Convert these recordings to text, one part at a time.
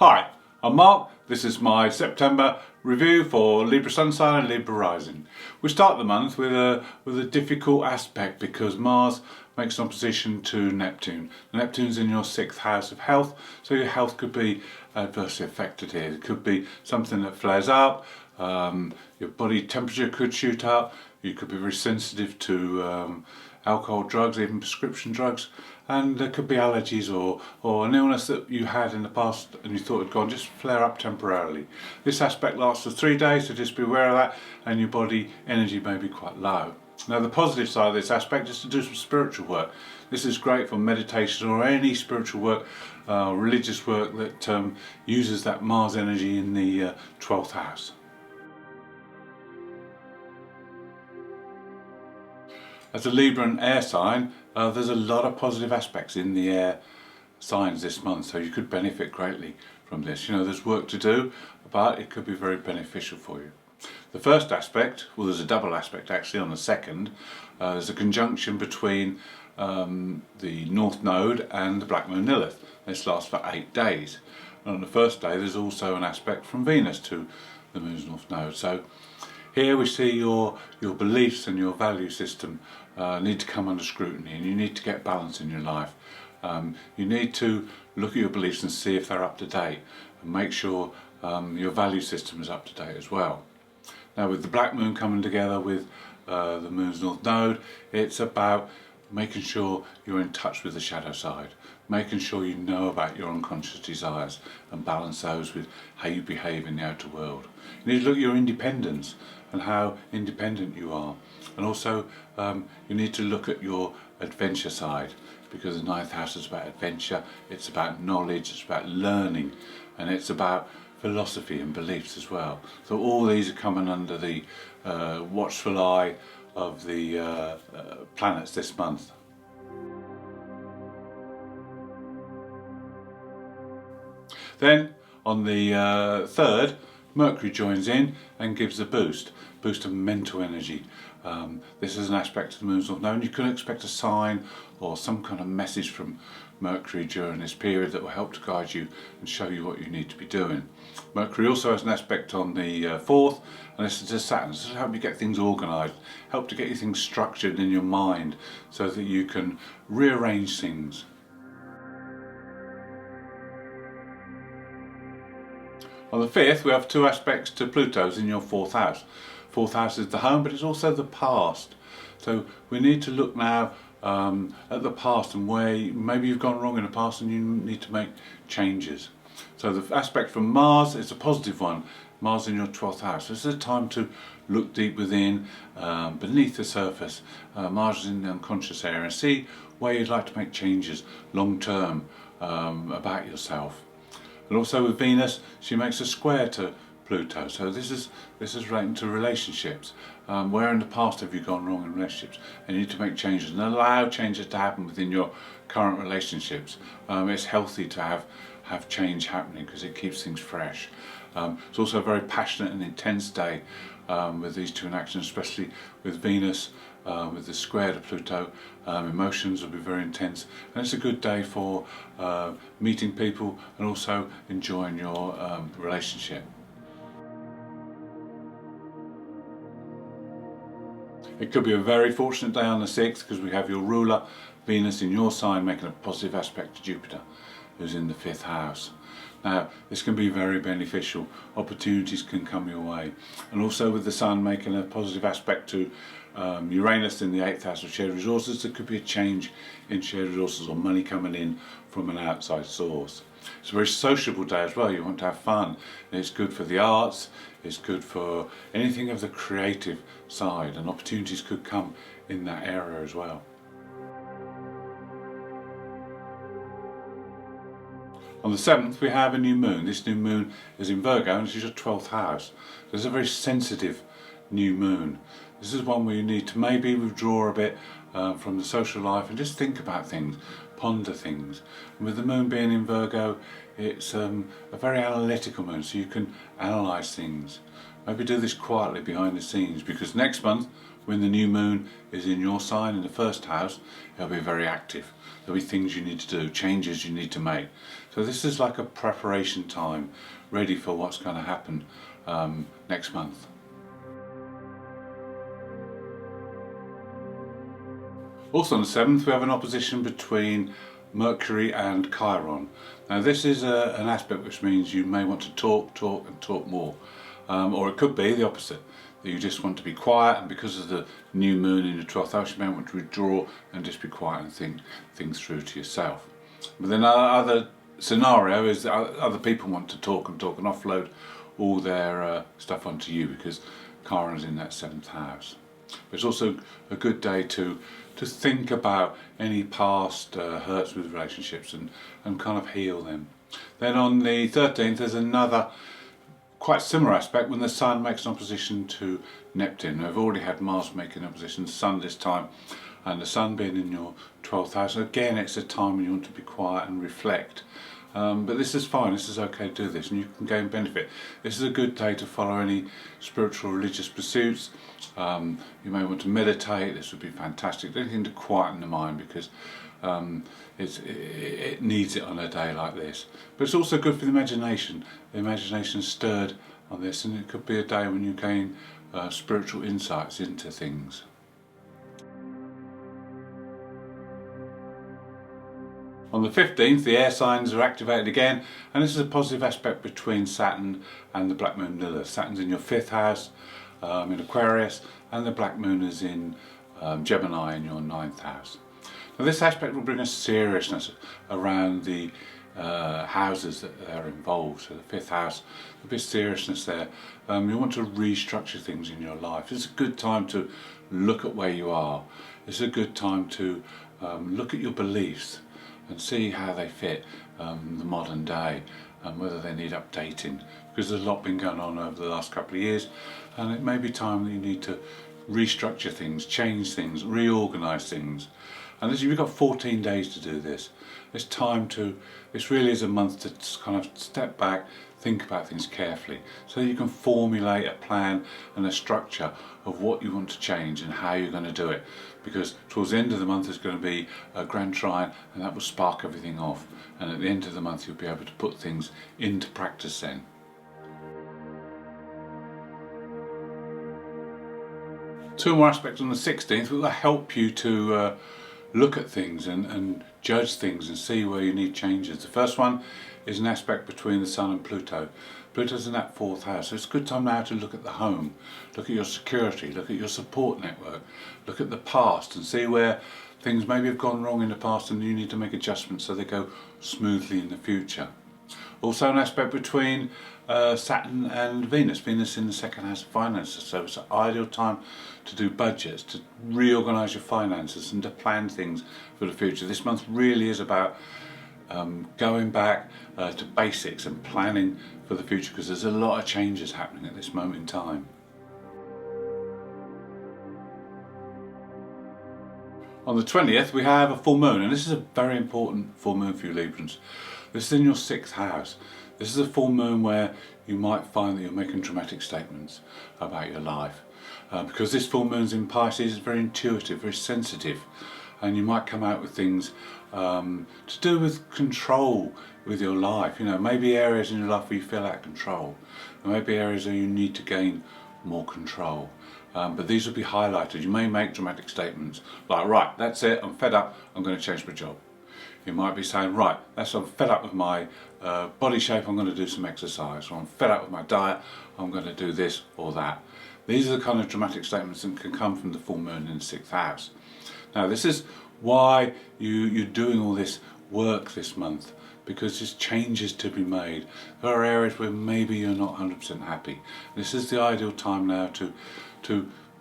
Hi, I'm Mark. This is my September review for Libra Sun sign and Libra rising. We start the month with a difficult aspect because Mars makes an opposition to Neptune. Neptune's in your 6th house of health, so your health could be adversely affected here. It could be something that flares up, your body temperature could shoot up, you could be very sensitive to alcohol, drugs, even prescription drugs, and there could be allergies or an illness that you had in the past and you thought had gone, just flare up temporarily. This aspect lasts for 3 days, so just be aware of that, and your body energy may be quite low. Now the positive side of this aspect is to do some spiritual work. This is great for meditation or any spiritual work, religious work that uses that Mars energy in the 12th house. As a Libra and air sign, there's a lot of positive aspects in the air signs this month, so you could benefit greatly from this. You know, there's work to do, but it could be very beneficial for you. The first aspect, well, there's a double aspect actually on the 2nd. There's a conjunction between the North Node and the Black Moon Lilith. This lasts for 8 days. And on the first day, there's also an aspect from Venus to the Moon's North Node. So here we see your beliefs and your value system need to come under scrutiny, and you need to get balance in your life. You need to look at your beliefs and see if they're up to date, and make sure your value system is up to date as well. Now with the Black Moon coming together with the Moon's North Node, it's about making sure you're in touch with the shadow side, making sure you know about your unconscious desires and balance those with how you behave in the outer world. You need to look at your independence and how independent you are, and also you need to look at your adventure side, because the 9th house is about adventure, it's about knowledge, it's about learning, and it's about philosophy and beliefs as well. So all these are coming under the watchful eye of the planets this month. Then on the 3rd, Mercury joins in and gives a boost of mental energy. This is an aspect of the Moon's North Node, and you could expect a sign or some kind of message from Mercury during this period that will help to guide you and show you what you need to be doing. Mercury also has an aspect on the 4th, and this is to Saturn. This will help you get things organised, help to get your things structured in your mind so that you can rearrange things. On the 5th, we have 2 aspects to Pluto's in your 4th house. 4th house is the home, but it's also the past. So we need to look now at the past and where maybe you've gone wrong in the past and you need to make changes. So the aspect from Mars is a positive one. Mars in your 12th house. This is a time to look deep within, beneath the surface. Mars is in the unconscious area, and see where you'd like to make changes long term about yourself. And also with Venus, she makes a square to Pluto, so this is relating to relationships. Where in the past have you gone wrong in relationships, and you need to make changes and allow changes to happen within your current relationships. It's healthy to have change happening because it keeps things fresh. It's also a very passionate and intense day with these 2 in action, especially with Venus with the square to Pluto. Emotions will be very intense, and it's a good day for meeting people and also enjoying your relationship. It could be a very fortunate day on the 6th because we have your ruler Venus in your sign making a positive aspect to Jupiter, who's in the 5th house. Now this can be very beneficial, opportunities can come your way, and also with the Sun making a positive aspect to Uranus in the 8th house of shared resources, there could be a change in shared resources or money coming in from an outside source. It's a very sociable day as well. You want to have fun, and it's good for the arts, it's good for anything of the creative side, and opportunities could come in that area as well. On the 7th we have a new moon. This new moon is in Virgo, and this is your 12th house. So it's a very sensitive new moon. This is one where you need to maybe withdraw a bit from the social life and just think about things, ponder things. And with the moon being in Virgo, it's a very analytical moon, so you can analyse things. Maybe do this quietly behind the scenes, because next month when the new moon is in your sign in the 1st house, it'll be very active. There'll be things you need to do, changes you need to make. So this is like a preparation time, ready for what's going to happen next month. Also on the 7th we have an opposition between Mercury and Chiron. Now this is an aspect which means you may want to talk more, or it could be the opposite, that you just want to be quiet, and because of the new moon in the 12th house you may want to withdraw and just be quiet and think things through to yourself. But then other scenario is that other people want to talk and offload all their stuff onto you, because Chiron is in that 7th house. But it's also a good day to think about any past hurts with relationships and kind of heal them. Then on the 13th there's another quite similar aspect when the Sun makes an opposition to Neptune. Now, we've already had Mars making an opposition to Sun this time, and the Sun being in your 12th house. Again, it's a time when you want to be quiet and reflect. But this is fine, this is okay to do this, and you can gain benefit. This is a good day to follow any spiritual religious pursuits. You may want to meditate. This would be fantastic. Anything to quieten the mind, because it needs it on a day like this. But it's also good for the imagination. The imagination is stirred on this, and it could be a day when you gain spiritual insights into things. On the 15th, the air signs are activated again, and this is a positive aspect between Saturn and the Black Moon Lilith. Saturn's in your 5th house, in Aquarius, and the Black Moon is in Gemini in your 9th house. Now this aspect will bring a seriousness around the houses that are involved. So the 5th house, a bit of seriousness there. You want to restructure things in your life. It's a good time to look at where you are. It's a good time to look at your beliefs and see how they fit the modern day, and whether they need updating, because there's a lot been going on over the last couple of years, and it may be time that you need to restructure things, change things, reorganise things. And you've got 14 days to do this. It's time to, this really is a month to kind of step back, think about things carefully, so you can formulate a plan and a structure of what you want to change and how you're going to do it. Because towards the end of the month there's going to be a grand trine, and that will spark everything off. And at the end of the month you'll be able to put things into practice then. Two more aspects on the 16th will help you to look at things and judge things and see where you need changes. The first one is an aspect between the Sun and Pluto. Pluto's in that 4th house, so it's a good time now to look at the home, look at your security, look at your support network, look at the past and see where things maybe have gone wrong in the past and you need to make adjustments so they go smoothly in the future. Also an aspect between Saturn and Venus. Venus in the 2nd house of finances, so it's an ideal time to do budgets, to reorganise your finances and to plan things for the future. This month really is about going back to basics and planning for the future, because there's a lot of changes happening at this moment in time. On the 20th we have a full moon, and this is a very important full moon for you Librans. This is in your 6th house. This is a full moon where you might find that you're making dramatic statements about your life. Because this full moon's in Pisces, it's very intuitive, very sensitive, and you might come out with things to do with control with your life. You know, maybe areas in your life where you feel out of control, and maybe areas where you need to gain more control. But these will be highlighted. You may make dramatic statements like, right, that's it, I'm fed up, I'm going to change my job. You might be saying, right, I'm fed up with my body shape, I'm going to do some exercise, or I'm fed up with my diet, I'm going to do this or that. These are the kind of dramatic statements that can come from the full moon in the 6th house. Now this is why you're doing all this work this month, because there's changes to be made. There are areas where maybe you're not 100% happy. This is the ideal time now to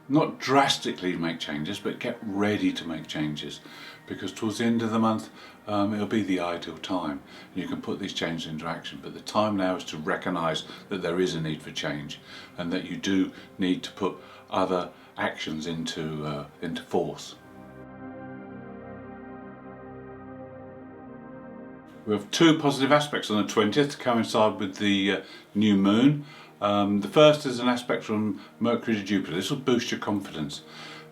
not drastically make changes, but get ready to make changes, because towards the end of the month it'll be the ideal time. You can put these changes into action, but the time now is to recognise that there is a need for change, and that you do need to put other actions into force. We have two positive aspects on the 20th to coincide with the new moon. The first is an aspect from Mercury to Jupiter. This will boost your confidence.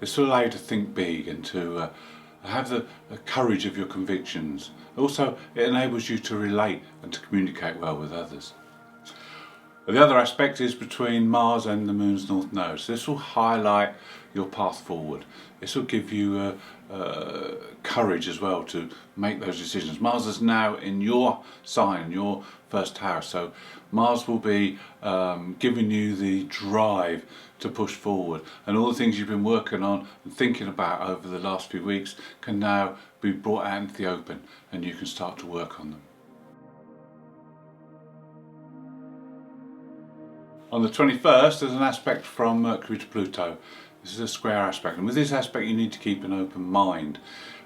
This will allow you to think big and to have the courage of your convictions, Also, it enables you to relate and to communicate well with others. The other aspect is between Mars and the Moon's North Node. So this will highlight your path forward. This will give you courage as well to make those decisions. Mars is now in your sign, your first house. So Mars will be giving you the drive to push forward. And all the things you've been working on and thinking about over the last few weeks can now be brought out into the open, and you can start to work on them. On the 21st, there's an aspect from Mercury to Pluto. This is a square aspect, and with this aspect you need to keep an open mind,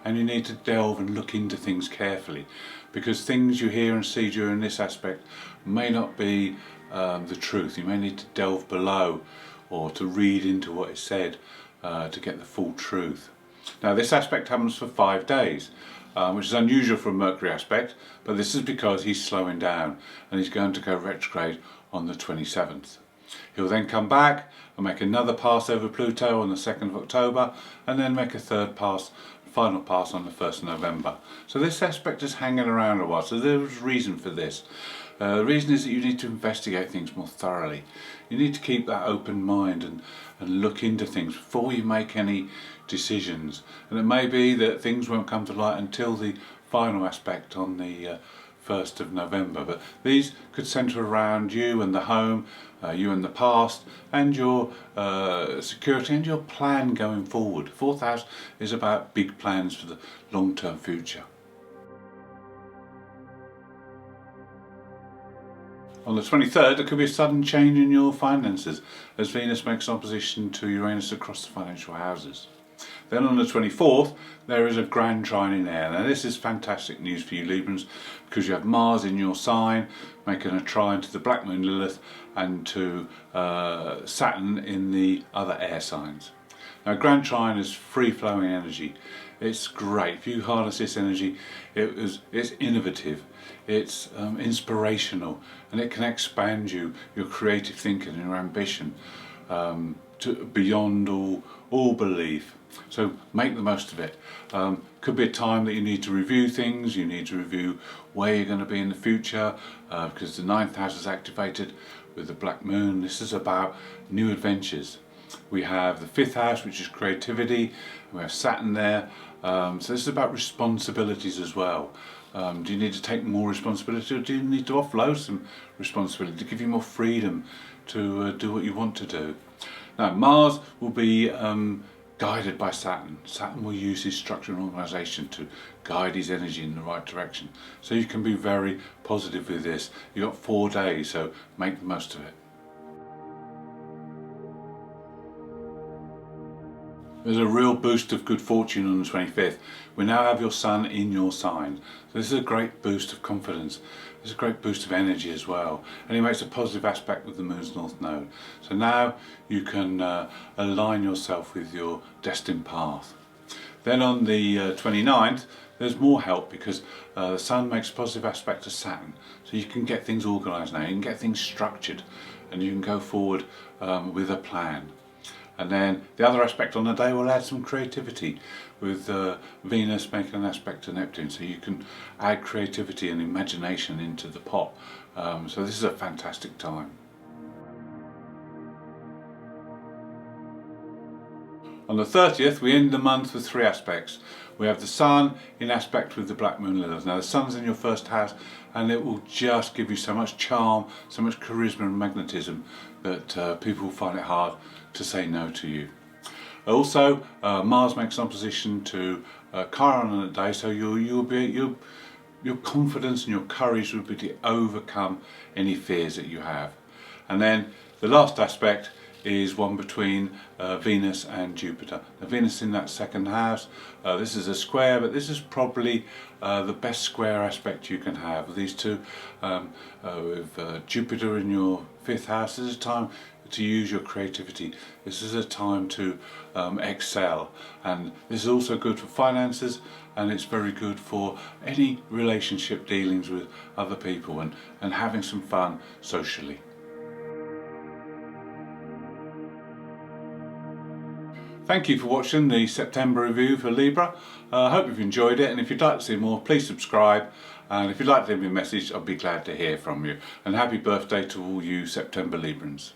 and you need to delve and look into things carefully, because things you hear and see during this aspect may not be the truth. You may need to delve below or to read into what is said to get the full truth. Now, this aspect happens for 5 days, which is unusual for a Mercury aspect, but this is because he's slowing down and he's going to go retrograde on the 27th. He'll then come back and make another pass over Pluto on the 2nd of October, and then make a third pass, final pass on the 1st of November. So this aspect is hanging around a while, so there's reason for this. The reason is that you need to investigate things more thoroughly. You need to keep that open mind and look into things before you make any decisions. And it may be that things won't come to light until the final aspect on the 1st of November, but these could centre around you and the home, you and the past, and your security and your plan going forward. 4th house is about big plans for the long-term future. On the 23rd, there could be a sudden change in your finances as Venus makes opposition to Uranus across the financial houses. Then on the 24th, there is a grand trine in air. Now this is fantastic news for you Librans, because you have Mars in your sign making a trine to the Black Moon Lilith and to Saturn in the other air signs. Now grand trine is free-flowing energy. It's great. If you harness this energy, it's innovative, it's inspirational, and it can expand your creative thinking and your ambition to beyond all belief. So make the most of it. Could be a time that you need to review things, you need to review where you're going to be in the future, because the 9th house is activated with the Black Moon. This is about new adventures. We have the 5th house, which is creativity, and we have Saturn there. So this is about responsibilities as well. Do you need to take more responsibility, or do you need to offload some responsibility to give you more freedom to do what you want to do? Now Mars will be guided by Saturn. Saturn will use his structure and organisation to guide his energy in the right direction. So you can be very positive with this. You've got 4 days, so make the most of it. There's a real boost of good fortune on the 25th. We now have your Sun in your sign. So this is a great boost of confidence. It's a great boost of energy as well. And it makes a positive aspect with the Moon's North Node. So now you can align yourself with your destined path. Then on the 29th, there's more help, because the Sun makes a positive aspect to Saturn. So you can get things organised now, you can get things structured, and you can go forward with a plan. And then the other aspect on the day will add some creativity, with Venus making an aspect to Neptune, so you can add creativity and imagination into the pot. So this is a fantastic time. On the 30th, we end the month with 3 aspects. We have the Sun in aspect with the Black Moon Lilith. Now the Sun's in your 1st house, and it will just give you so much charm, so much charisma and magnetism that people find it hard to say no to you. Also, Mars makes an opposition to Chiron on that day, so your confidence and your courage will be to overcome any fears that you have. And then the last aspect is one between Venus and Jupiter. Now Venus in that 2nd house, this is a square, but this is probably the best square aspect you can have. With these two, with Jupiter in your 5th house, this is a time to use your creativity. This is a time to excel, and this is also good for finances, and it's very good for any relationship dealings with other people and having some fun socially. Thank you for watching the September review for Libra. I hope you've enjoyed it, and if you'd like to see more, please subscribe. And if you'd like to leave me a message, I'll be glad to hear from you. And happy birthday to all you September Librans.